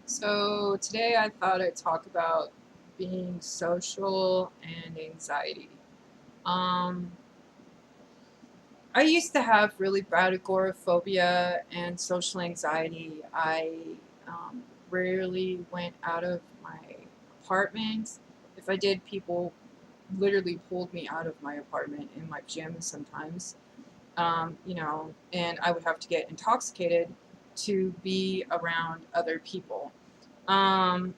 So today I thought I'd talk about being social and anxiety. Um, I used to have really bad agoraphobia and social anxiety. I rarely went out of my apartment. If I did, people literally pulled me out of my apartment in my pajamas sometimes. And I would have to get intoxicated to be around other people. Um,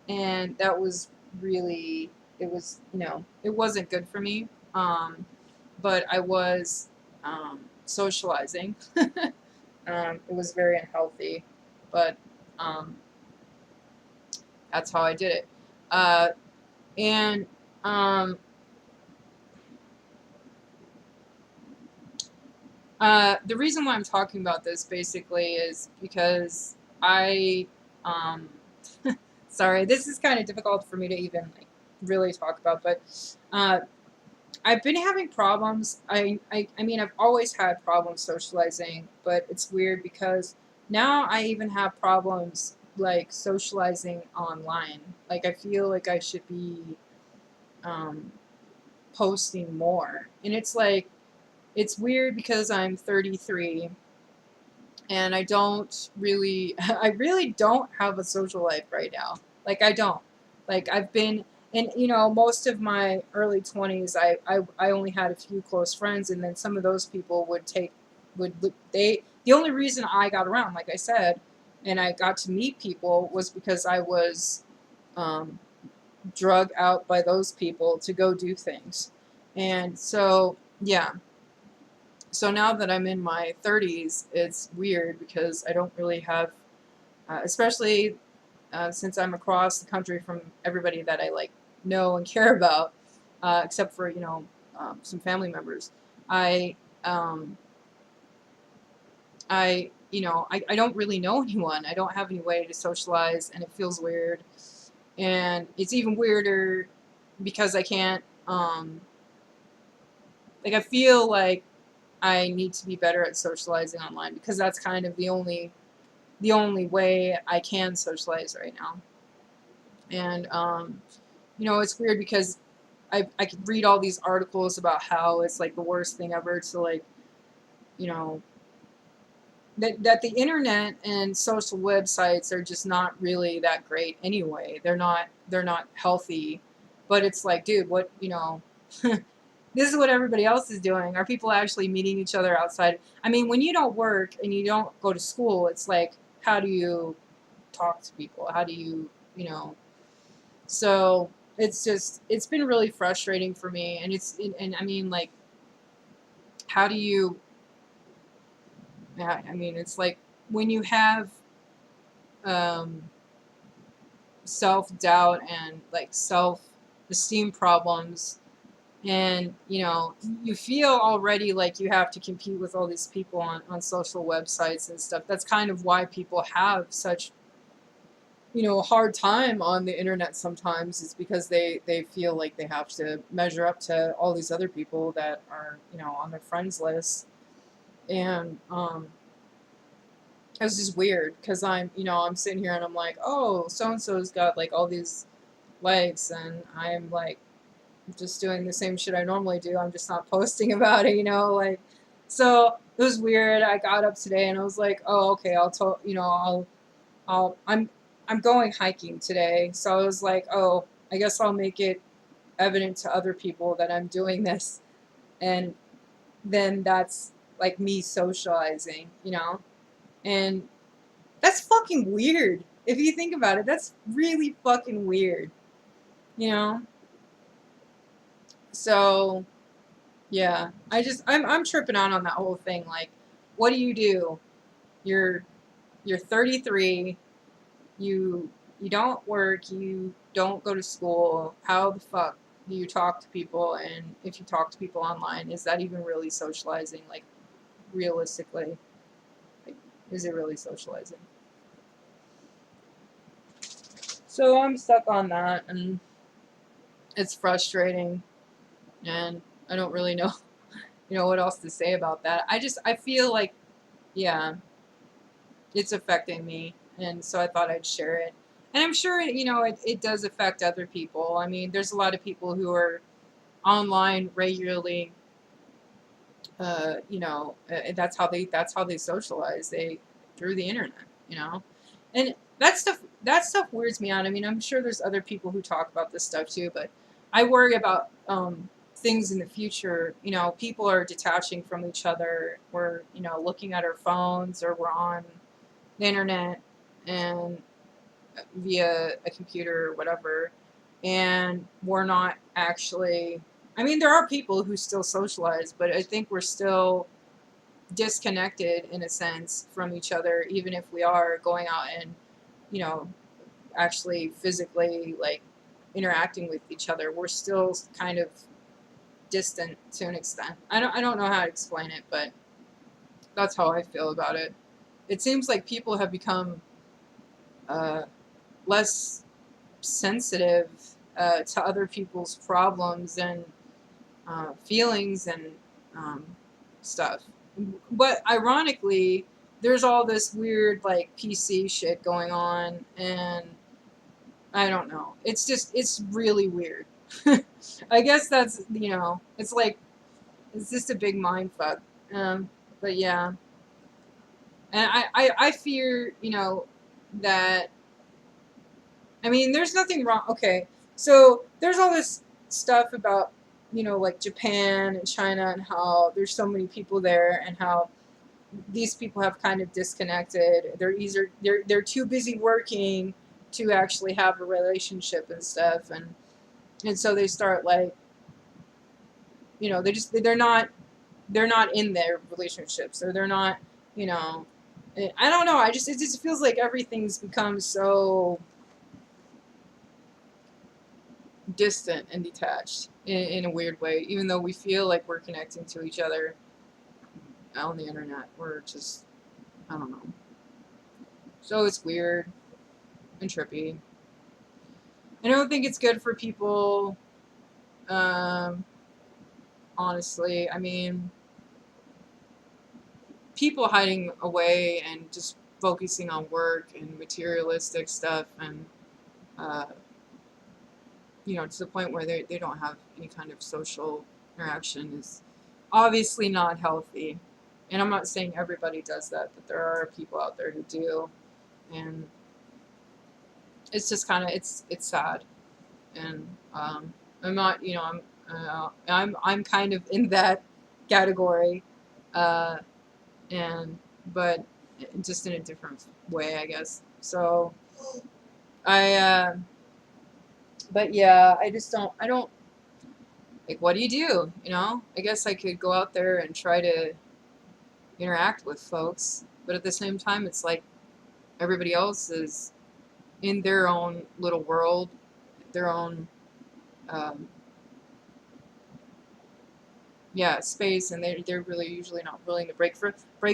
and that was really it wasn't good for me, but I was socializing. It was very unhealthy, but um, that's how I did it. And um, The reason why I'm talking about this basically is because I um, sorry, this is kind of difficult for me to even like really talk about, but uh, I've been having problems. I mean, I've always had problems socializing, but it's weird because now I even have problems like socializing online. Like, I feel like I should be um, posting more. And it's like, it's weird because I'm 33 and I don't really, I really don't have a social life right now. Like, I don't. Like, I've been, and most of my early 20s, I only had a few close friends, and then some of those people the only reason I got around, like I said, and I got to meet people was because I was um, drug out by those people to go do things. And so, yeah, so now that I'm in my 30s, it's weird because I don't really have, especially since I'm across the country from everybody that I like know and care about, except for some family members. I um, I don't really know anyone. I don't have any way to socialize, and it feels weird. And it's even weirder because I can't. Like, I feel like I need to be better at socializing online because that's kind of the only way I can socialize right now. And it's weird because I could read all these articles about how it's like the worst thing ever to, like, you know that the internet and social websites are just not really that great anyway. They're not healthy. But it's like, dude, what, this is what everybody else is doing. Are people actually meeting each other outside? I mean, when you don't work and you don't go to school, it's like, how do you talk to people? How do you, you know? So it's been really frustrating for me, and I mean, like, how do you? Yeah, I mean, it's like when you have um, self doubt and like self esteem problems, and you feel already like you have to compete with all these people on social websites and stuff. That's kind of why people have such a hard time on the internet sometimes, is because they feel like they have to measure up to all these other people that are on their friends list. And it was just weird because I'm sitting here and I'm like, oh, so and so's got like all these likes, and I'm like just doing the same shit I normally do. I'm just not posting about it, like. So it was weird. I got up today and I was like, oh, okay, I'm going hiking today. So I was like, oh, I guess I'll make it evident to other people that I'm doing this. And then that's like me socializing. And that's fucking weird. If you think about it, that's really fucking weird, you know? So, yeah, I'm tripping out on that whole thing. Like, what do you do? You're you're 33, you don't work, you don't go to school. How the fuck do you talk to people? And if you talk to people online, is that even really socializing? Like, realistically, like, is it really socializing? So I'm stuck on that, and it's frustrating, and I don't really know, what else to say about that. I feel like, yeah, it's affecting me. and so I thought I'd share it. And I'm sure it does affect other people. I mean, there's a lot of people who are online regularly. That's how they socialize. They through the internet. You know, and that stuff weirds me out. I mean, I'm sure there's other people who talk about this stuff too, but I worry about things in the future. People are detaching from each other. We're looking at our phones, or we're on the internet and via a computer or whatever, and we're not actually. I mean, there are people who still socialize, but I think we're still disconnected in a sense from each other, even if we are going out and you know actually physically like interacting with each other. We're still kind of distant to an extent. I don't know how to explain it, but that's how I feel about it. It seems like people have become uh, less sensitive to other people's problems and feelings and um, stuff. But ironically, there's all this weird like PC shit going on, and I don't know. It's really weird. I guess it's like it's just a big mind fuck. But yeah, and I fear that. I mean, there's nothing wrong. Okay, so there's all this stuff about like Japan and China and how there's so many people there and how these people have kind of disconnected. They're too busy working to actually have a relationship and stuff, and so they start like they're not in their relationships, or they're not you know I don't know. It just feels like everything's become so distant and detached in a weird way, even though we feel like we're connecting to each other on the internet. We're just, I don't know. So it's weird and trippy. I don't think it's good for people, um, honestly. I mean, people hiding away and just focusing on work and materialistic stuff, and uh, to the point where they don't have any kind of social interaction is obviously not healthy. And I'm not saying everybody does that, but there are people out there who do, and it's just kind of it's sad. And I'm not, I'm kind of in that category, uh, and but just in a different way, I guess. So I, but yeah, I don't like. What do you do? I guess I could go out there and try to interact with folks, but at the same time, it's like everybody else is in their own little world, their own um, yeah space, and they're really usually not willing to break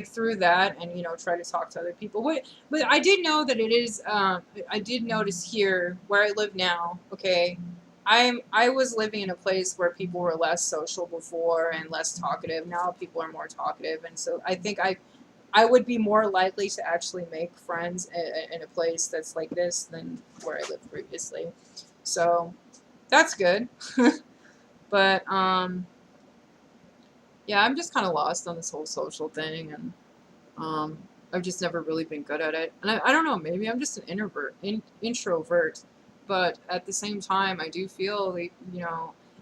through that and try to talk to other people. But I did know that it is. I did notice here where I live now. Okay, I was living in a place where people were less social before and less talkative. Now people are more talkative, and so I think I would be more likely to actually make friends in a place that's like this than where I lived previously. So that's good. But yeah, I'm just kind of lost on this whole social thing, and um, I've just never really been good at it. And I don't know, maybe I'm just an introvert, but at the same time, I do feel like,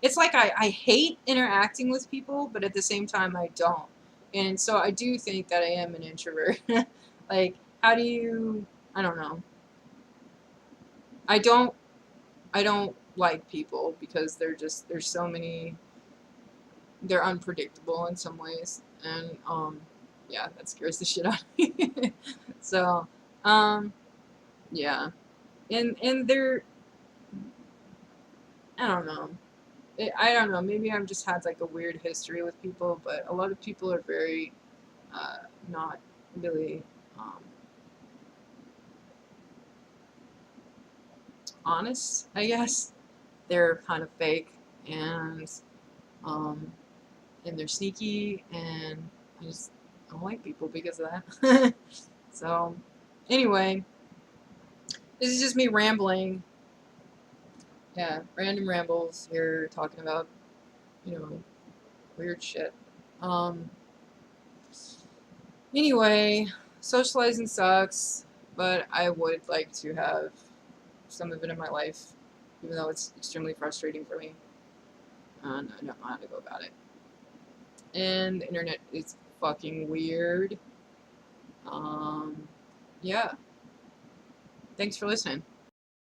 it's like I hate interacting with people, but at the same time, I don't. And so I do think that I am an introvert. Like, how do you, I don't know. I don't, I don't like people because there's so many, they're unpredictable in some ways, and yeah, that scares the shit out of me. So um yeah, and they're, I don't know. I don't know, maybe I've just had like a weird history with people, but a lot of people are very uh not really um honest, I guess. They're kind of fake, and um they're sneaky, and I don't like people because of that. So anyway, This is just me rambling. Yeah, random rambles here talking about, weird shit. Um, anyway, socializing sucks, but I would like to have some of it in my life, even though it's extremely frustrating for me. And I don't know how to go about it. And the internet is fucking weird. Um, yeah. Thanks for listening.